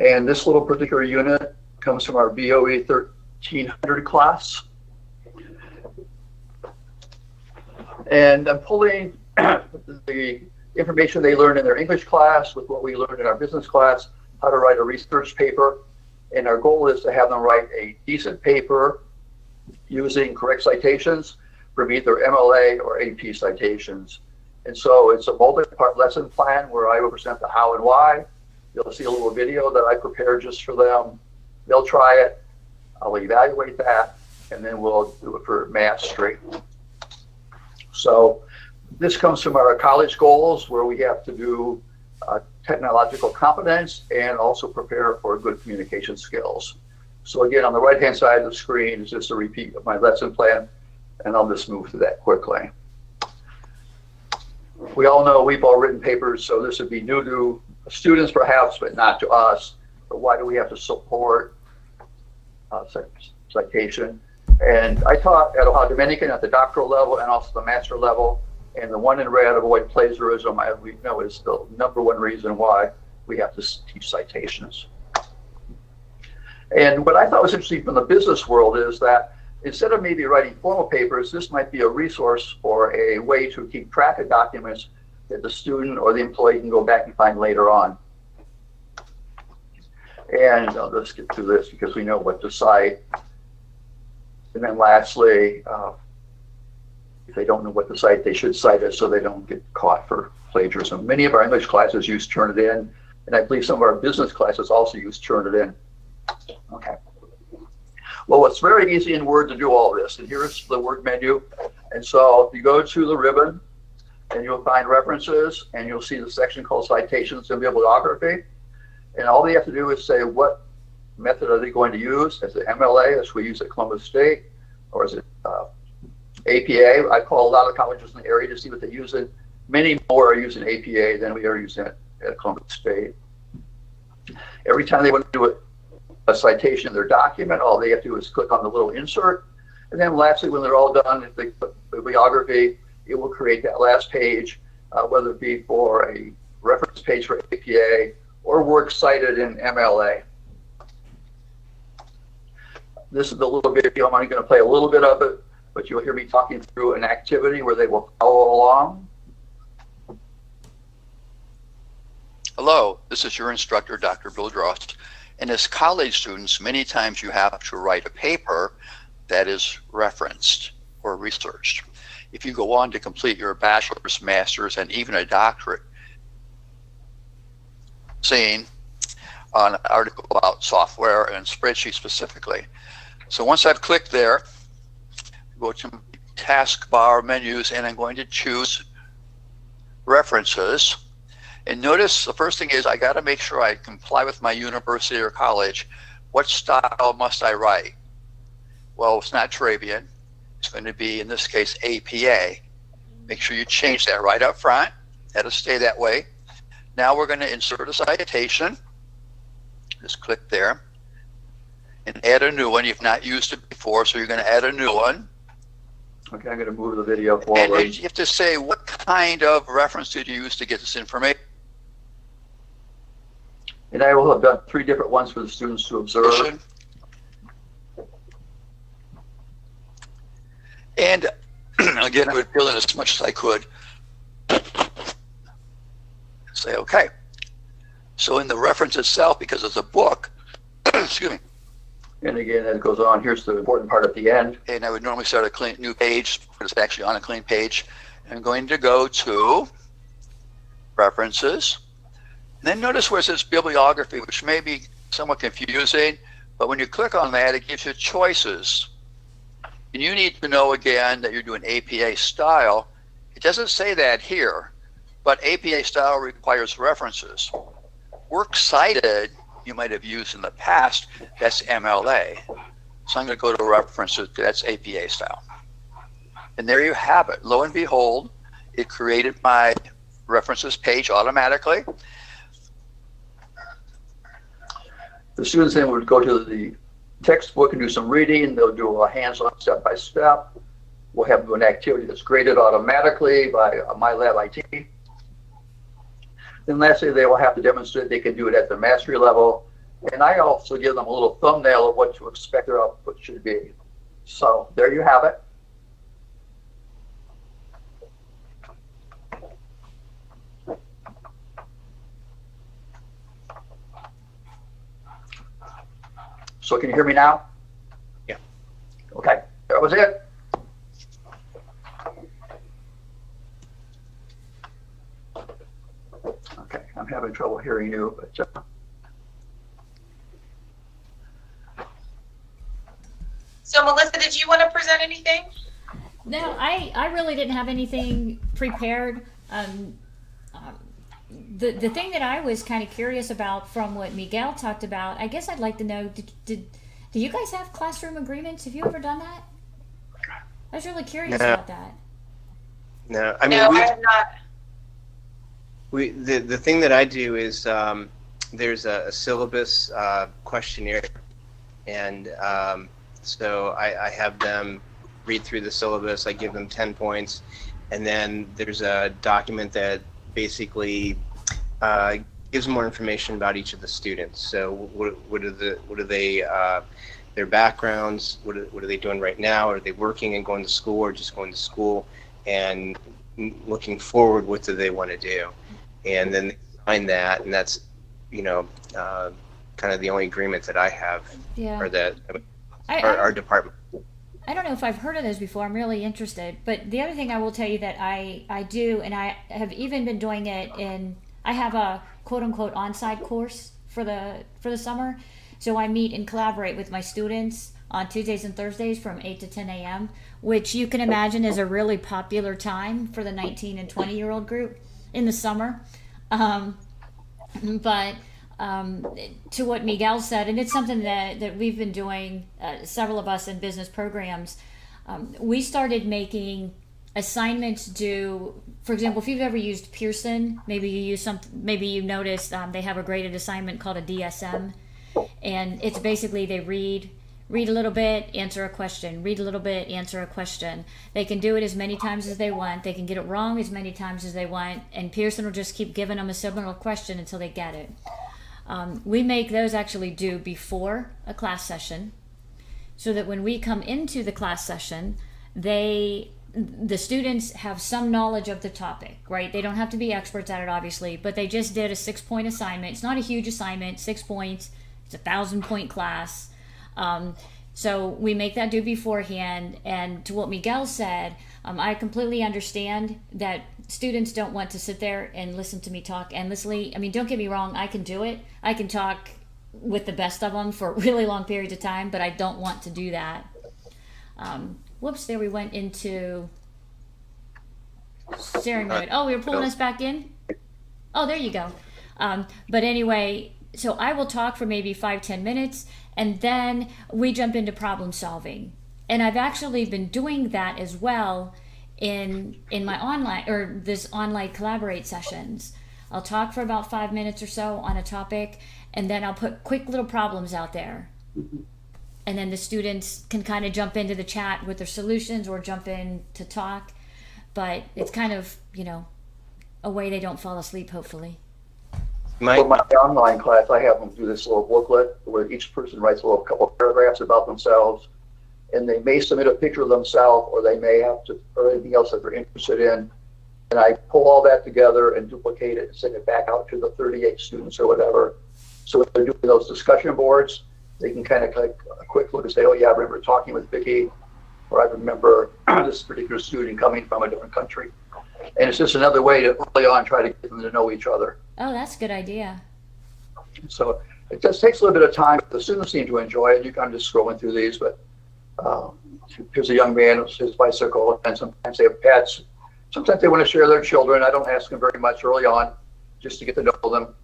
And this little particular unit comes from our BOE 1300 class. And I'm pulling the information they learned in their English class with what we learned in our business class, how to write a research paper. And our goal is to have them write a decent paper using correct citations from either MLA or AP citations. And so it's a multi-part lesson plan where I will present the how and why. You'll see a little video that I prepared just for them. They'll try it. I'll evaluate that, and then we'll do it for math straight. So this comes from our college goals, where we have to do technological competence and also prepare for good communication skills. So again, on the right-hand side of the screen is just a repeat of my lesson plan, and I'll just move through that quickly. We all know we've all written papers, so this would be new to students perhaps, but not to us. But why do we have to support citation? And I taught at Ohio Dominican at the doctoral level and also the master level. And the one in red, avoid plagiarism, we know is the #1 reason why we have to teach citations. And what I thought was interesting from the business world is that instead of maybe writing formal papers, this might be a resource or a way to keep track of documents that the student or the employee can go back and find later on. And I'll just get through this because we know what to cite. And then lastly, if they don't know what to cite, they should cite it so they don't get caught for plagiarism. Many of our English classes use Turnitin, and I believe some of our business classes also use Turnitin. Okay. Well, it's very easy in Word to do all this, and here's the Word menu. And so if you go to the ribbon, and you'll find references, and you'll see the section called Citations and Bibliography. And all they have to do is say what method are they going to use. Is it MLA, as we use at Columbus State, or is it APA? I call a lot of colleges in the area to see what they use it. Many more are using APA than we are using it at Columbus State. Every time they want to do a citation in their document, all they have to do is click on the little insert. And then lastly, when they're all done, if they put bibliography, it will create that last page, whether it be for a reference page for APA or work cited in MLA. This is the little video. I'm only going to play a little bit of it, but you'll hear me talking through an activity where they will follow along. Hello, this is your instructor, Dr. Bill Drost. And as college students, many times you have to write a paper that is referenced or researched. If you go on to complete your bachelor's, master's, and even a doctorate, seeing an article about software and spreadsheets specifically. So once I've clicked there, go to taskbar menus, and I'm going to choose references. And notice the first thing is I got to make sure I comply with my university or college. What style must I write? Well, it's not Travian. It's going to be, in this case, APA. Make sure you change that right up front. That'll stay that way. Now we're going to insert a citation. Just click there and add a new one. You've not used it before, so you're going to add a new one. Okay, I'm going to move the video forward. And you have to say, what kind of reference did you use to get this information? And I will have done 3 different ones for the students to observe. And again, I would fill in as much as I could. Say, okay. So in the reference itself, because it's a book, excuse me. And again, as it goes on, here's the important part at the end. And I would normally start a clean new page, but it's actually on a clean page. I'm going to go to references. And then notice where it says bibliography, which may be somewhat confusing, but when you click on that, it gives you choices. And you need to know again that you're doing APA style. It doesn't say that here, but APA style requires references. Works cited you might have used in the past, that's MLA. So I'm going to go to references, that's APA style. And there you have it. Lo and behold, it created my references page automatically. The students then would go to the textbook and do some reading. They'll do a hands-on step-by-step. We'll have them do an activity that's graded automatically by MyLab IT. Then lastly, they will have to demonstrate they can do it at the mastery level. And I also give them a little thumbnail of what to expect their output should be. So there you have it. So can you hear me now? Yeah. Okay, that was it. Okay, I'm having trouble hearing you, but So Melissa, did you want to present anything? No, I really didn't have anything prepared. The thing that I was kind of curious about from what Miguel talked about, I guess I'd like to know, do you guys have classroom agreements? Have you ever done that? I was really curious about that. No, I mean, No, I have not. the thing that I do is there's a syllabus questionnaire, and so I have them read through the syllabus. I give them 10 points, and then there's a document that basically gives more information about each of the students. So what are they their backgrounds? What are they doing right now? Are they working and going to school, or just going to school? And looking forward, what do they want to do? And then they sign that, and that's kind of the only agreement that I have, or that our department. I don't know if I've heard of those before. I'm really interested. But the other thing I will tell you that I do, and I have even been doing it I have a quote unquote on-site course for the summer. So I meet and collaborate with my students on Tuesdays and Thursdays from 8 to 10 a.m., which you can imagine is a really popular time for the 19 and 20-year-old group in the summer. But to what Miguel said, and it's something that we've been doing, several of us in business programs, we started making assignments due. For example, if you've ever used Pearson, maybe you noticed they have a graded assignment called a DSM, and it's basically they read a little bit, answer a question, read a little bit, answer a question. They can do it as many times as they want. They can get it wrong as many times as they want, and Pearson will just keep giving them a similar question until they get it. We make those actually due before a class session, so that when we come into the class session, the students have some knowledge of the topic, right? They don't have to be experts at it, obviously, but they just did a 6-point assignment. It's not a huge assignment, 6 points. It's a 1,000-point class. So we make that due beforehand. And to what Miguel said, I completely understand that students don't want to sit there and listen to me talk endlessly. I mean, don't get me wrong, I can do it. I can talk with the best of them for really long periods of time, but I don't want to do that. Whoops, there we went into sharing mode. Oh, we were pulling us back in? Oh, there you go. But anyway, so I will talk for maybe 5-10 minutes, and then we jump into problem solving. And I've actually been doing that as well in my online, or this online collaborate sessions. I'll talk for about 5 minutes or so on a topic, and then I'll put quick little problems out there. And then the students can kind of jump into the chat with their solutions or jump in to talk. But it's kind of, a way they don't fall asleep, hopefully. For my online class, I have them do this little booklet where each person writes a couple of paragraphs about themselves, and they may submit a picture of themselves, or they may have to, or anything else that they're interested in. And I pull all that together and duplicate it and send it back out to the 38 students or whatever. So when they're doing those discussion boards, they can kind of like a quick look and say, oh yeah, I remember talking with Vicki, or I remember this particular student coming from a different country. And it's just another way to early on try to get them to know each other. Oh, that's a good idea. So it just takes a little bit of time. The students seem to enjoy it. I'm just scrolling through these, but here's a young man with his bicycle, and sometimes they have pets. Sometimes they want to share their children. I don't ask them very much early on, just to get to know them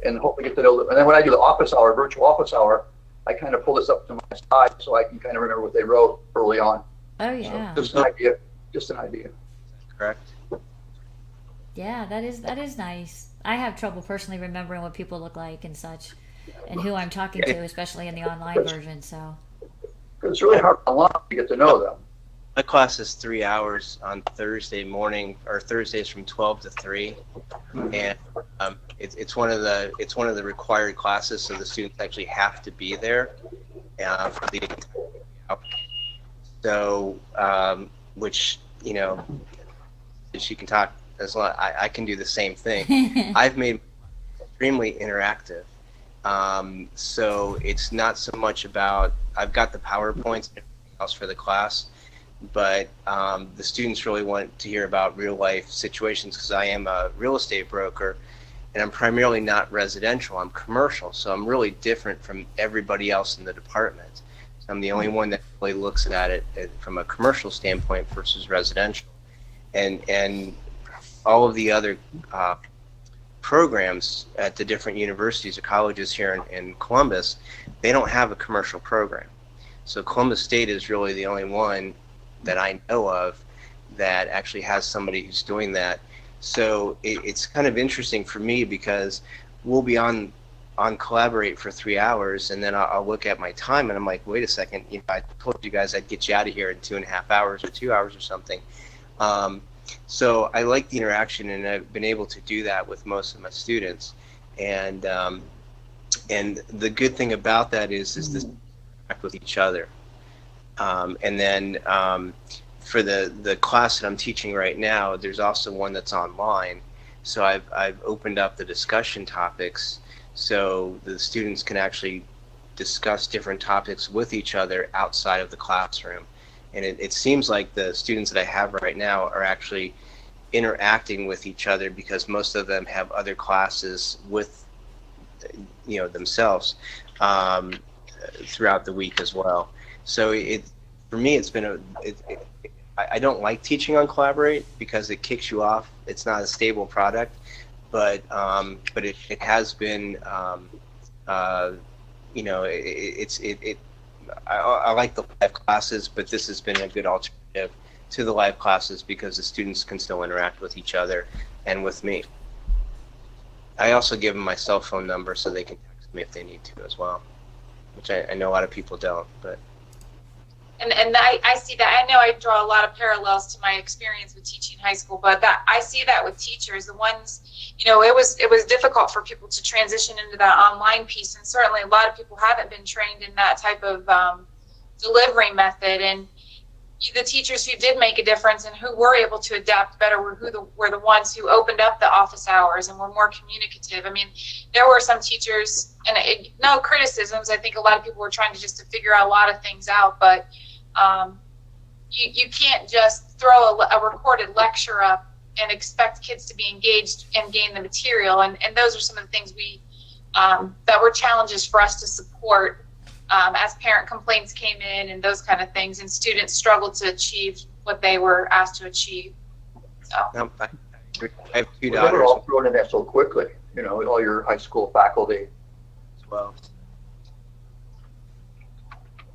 and hopefully get to know them. And then when I do the office hour, virtual office hour, I kind of pull this up to my side so I can kind of remember what they wrote early on. Oh, yeah. So just an idea. Correct. Yeah, that is nice. I have trouble personally remembering what people look like and such, and who I'm talking to, especially in the online version. So it's really hard online to get to know them. My class is 3 hours on Thursday morning, or Thursdays from 12 to 3, and it's one of the required classes, so the students actually have to be there for the entire. So, which, you know, she can talk as well. I can do the same thing. I've made extremely interactive. So it's not so much about, I've got the PowerPoints and everything else for the class, but the students really want to hear about real life situations, because I am a real estate broker and I'm primarily not residential, I'm commercial. So I'm really different from everybody else in the department. So I'm the only one that really looks at it from a commercial standpoint versus residential. And all of the other programs at the different universities or colleges here in Columbus, they don't have a commercial program. So Columbus State is really the only one that I know of that actually has somebody who's doing that. So it's kind of interesting for me, because we'll be on Collaborate for 3 hours, and then I'll look at my time and I'm like, wait a second, you know, I told you guys I'd get you out of here in 2.5 hours or 2 hours or something. So I like the interaction, and I've been able to do that with most of my students. And the good thing about that is this interact with each other. And then for the class that I'm teaching right now, there's also one that's online. So I've opened up the discussion topics so the students can actually discuss different topics with each other outside of the classroom. And it seems like the students that I have right now are actually interacting with each other, because most of them have other classes with, you know, themselves throughout the week as well. So for me, it's been I don't like teaching on Collaborate because it kicks you off. It's not a stable product, but it has been, you know, I like the live classes, but this has been a good alternative to the live classes because the students can still interact with each other and with me. I also give them my cell phone number so they can text me if they need to as well, which I know a lot of people don't, but. And I see that. I know I draw a lot of parallels to my experience with teaching high school, but that I see that with teachers. The ones, you know, it was difficult for people to transition into that online piece, and certainly a lot of people haven't been trained in that type of delivery method. And the teachers who did make a difference and who were able to adapt better were the ones who opened up the office hours and were more communicative. I mean, there were some teachers, and no criticisms. I think a lot of people were trying to figure out a lot of things out, but you can't just throw a recorded lecture up and expect kids to be engaged and gain the material. And those are some of the things that were challenges for us to support as parent complaints came in and those kind of things, and students struggled to achieve what they were asked to achieve. So. No, I agree. I have two Well, daughters. they were all thrown in there so quickly, you know, all your high school faculty. As well.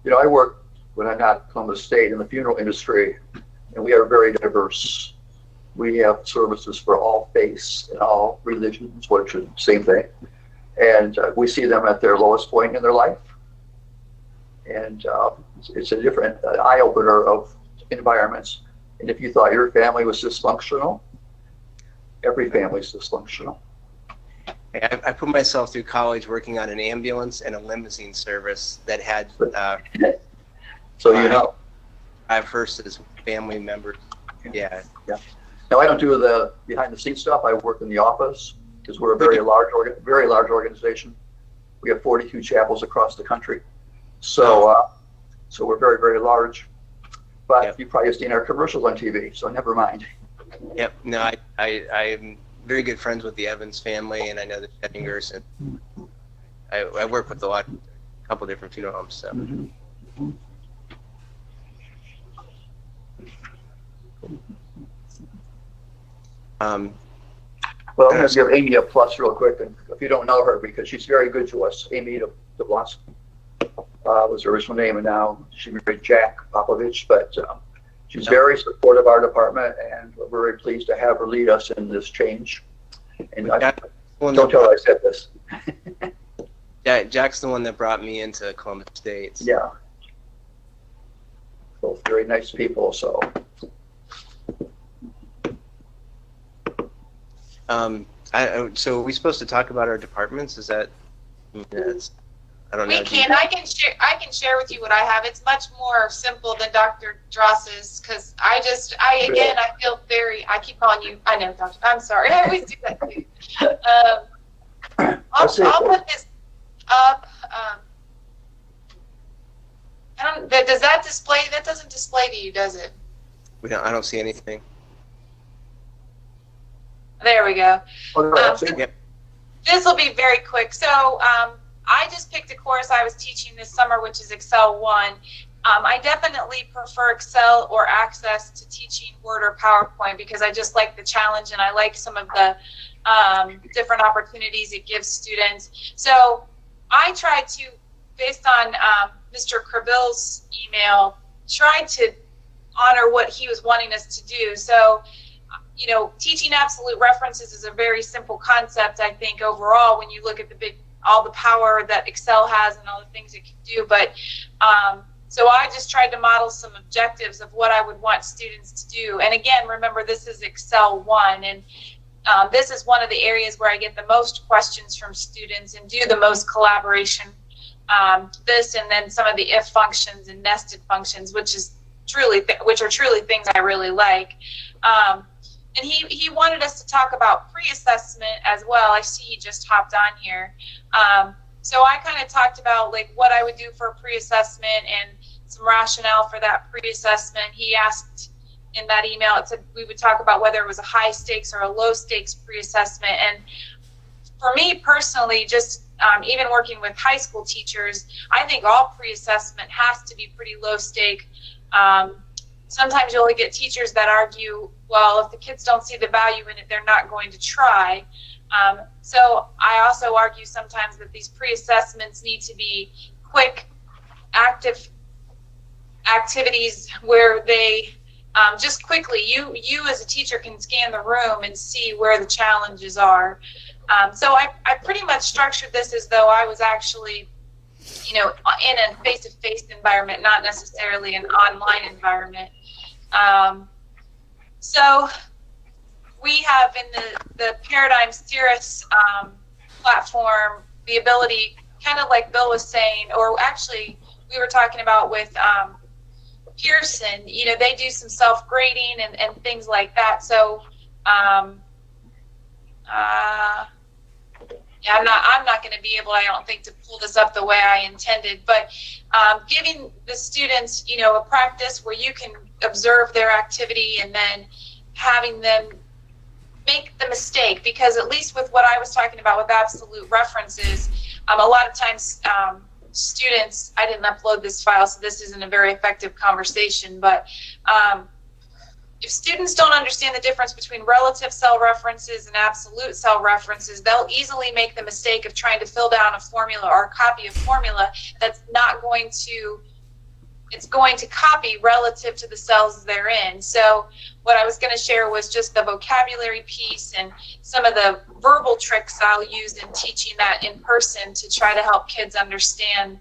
You know, I work when I'm not at Columbus State in the funeral industry, and we are very diverse. We have services for all faiths and all religions, which is the same thing. And we see them at their lowest point in their life. And it's a different eye-opener of environments. And if you thought your family was dysfunctional, every family is dysfunctional. I put myself through college working on an ambulance and a limousine service that had So you know. 5 hearses, family members. Yeah. Now I don't do the behind-the-scenes stuff. I work in the office because we're a very large organization. We have 42 chapels across the country, so we're very, very large. But Yep. you've probably seen our commercials on TV, so never mind. Yep. No, I'm very good friends with the Evans family, and I know the Scheddingers, and I work with a couple different funeral homes. So. Mm-hmm. Well, I'm going to give Amy a plus real quick, and if you don't know her, because she's very good to us. Amy DeBlas was her original name, and now she married Jack Popovich, but she's very supportive of our department, and we're very pleased to have her lead us in this change. And don't tell her I said this. Yeah, Jack's the one that brought me into Columbus State. Yeah. both very nice people, so. So are we supposed to talk about our departments? Is that, I don't know. We can. I can share with you what I have. It's much more simple than Dr. Dross's, because I feel very. I keep calling you. I know, Doctor. I'm sorry. I always do that too. I'll put this up. Does that display? That doesn't display to you, does it? I don't see anything. There we go. Yep. This will be very quick. So I just picked a course I was teaching this summer, which is Excel 1. I definitely prefer Excel or Access to teaching Word or PowerPoint, because I just like the challenge and I like some of the different opportunities it gives students. So I tried to, based on Mr. Crabill's email, try to honor what he was wanting us to do. So, you know, teaching absolute references is a very simple concept, I think, overall, when you look at all the power that Excel has and all the things it can do. But so I just tried to model some objectives of what I would want students to do. And again, remember, this is Excel 1, and this is one of the areas where I get the most questions from students and do the most collaboration. This, and then some of the if functions and nested functions, which are truly things I really like. And he wanted us to talk about pre-assessment as well. I see he just hopped on here. So I kind of talked about like what I would do for a pre-assessment and some rationale for that pre-assessment. He asked in that email, it said we would talk about whether it was a high stakes or a low stakes pre-assessment. And for me personally, just even working with high school teachers, I think all pre-assessment has to be pretty low stake. Sometimes you'll get teachers that argue, well, if the kids don't see the value in it, they're not going to try. So I also argue sometimes that these pre-assessments need to be quick, active activities where they just quickly, you as a teacher can scan the room and see where the challenges are. So I pretty much structured this as though I was actually, you know, in a face-to-face environment, not necessarily an online environment. So we have in the Paradigm Cirrus platform the ability, kind of like Bill was saying, or actually we were talking about with Pearson, you know, they do some self-grading and things like that. So yeah, I'm not going to be able, I don't think, to pull this up the way I intended, but giving the students, you know, a practice where you can observe their activity and then having them make the mistake, because at least with what I was talking about with absolute references, a lot of times students, I didn't upload this file, so this isn't a very effective conversation, but if students don't understand the difference between relative cell references and absolute cell references, they'll easily make the mistake of trying to fill down a formula or a copy of formula that's not going to, it's going to copy relative to the cells they're in. So what I was going to share was just the vocabulary piece and some of the verbal tricks I'll use in teaching that in person to try to help kids understand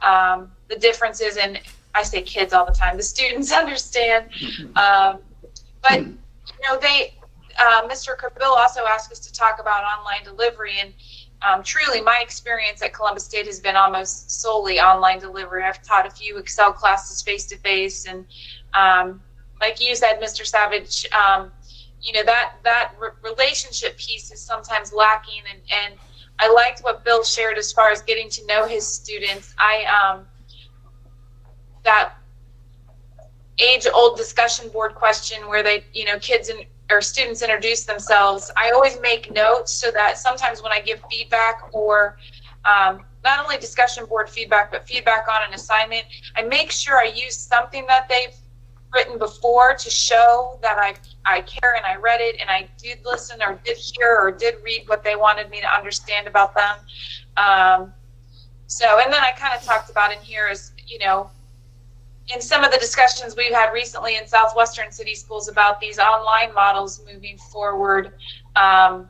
the differences. And I say kids all the time, the students understand. But, you know, Mr. Cabill also asked us to talk about online delivery, and truly my experience at Columbus State has been almost solely online delivery. I've taught a few Excel classes face-to-face, and like you said, Mr. Savage, you know, that relationship piece is sometimes lacking, and I liked what Bill shared as far as getting to know his students. That age-old discussion board question where they, you know, kids or students introduce themselves, I always make notes so that sometimes when I give feedback or not only discussion board feedback, but feedback on an assignment, I make sure I use something that they've written before to show that I care and I read it and I did listen or did hear or did read what they wanted me to understand about them. So, and then I kind of talked about in here is, you know, in some of the discussions we've had recently in Southwestern City Schools about these online models moving forward, I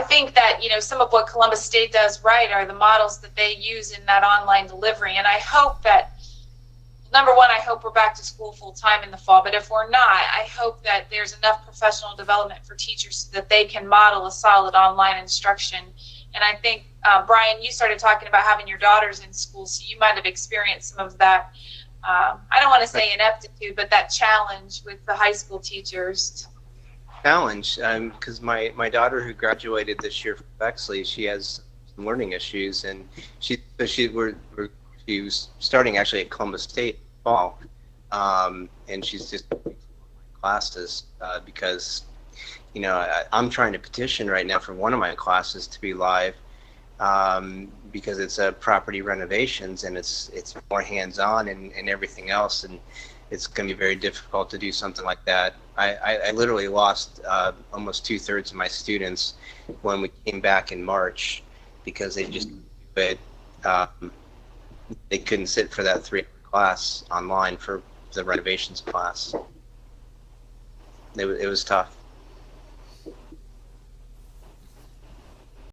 think that, you know, some of what Columbus State does right are the models that they use in that online delivery. And I hope that number one, I hope we're back to school full time in the fall, but if we're not, I hope that there's enough professional development for teachers so that they can model a solid online instruction. And I think, Brian, you started talking about having your daughters in school, so you might have experienced some of that, I don't want to say ineptitude, but that challenge with the high school teachers. Challenge, because my daughter who graduated this year from Bexley, she has some learning issues, and she was starting actually at Columbus State fall, and she's just classes because I'm trying to petition right now for one of my classes to be live because it's a property renovations and it's more hands-on and everything else, and it's going to be very difficult to do something like that. I literally lost almost 2/3 of my students when we came back in March because they just they couldn't sit for that 3-hour class online for the renovations class. It was tough.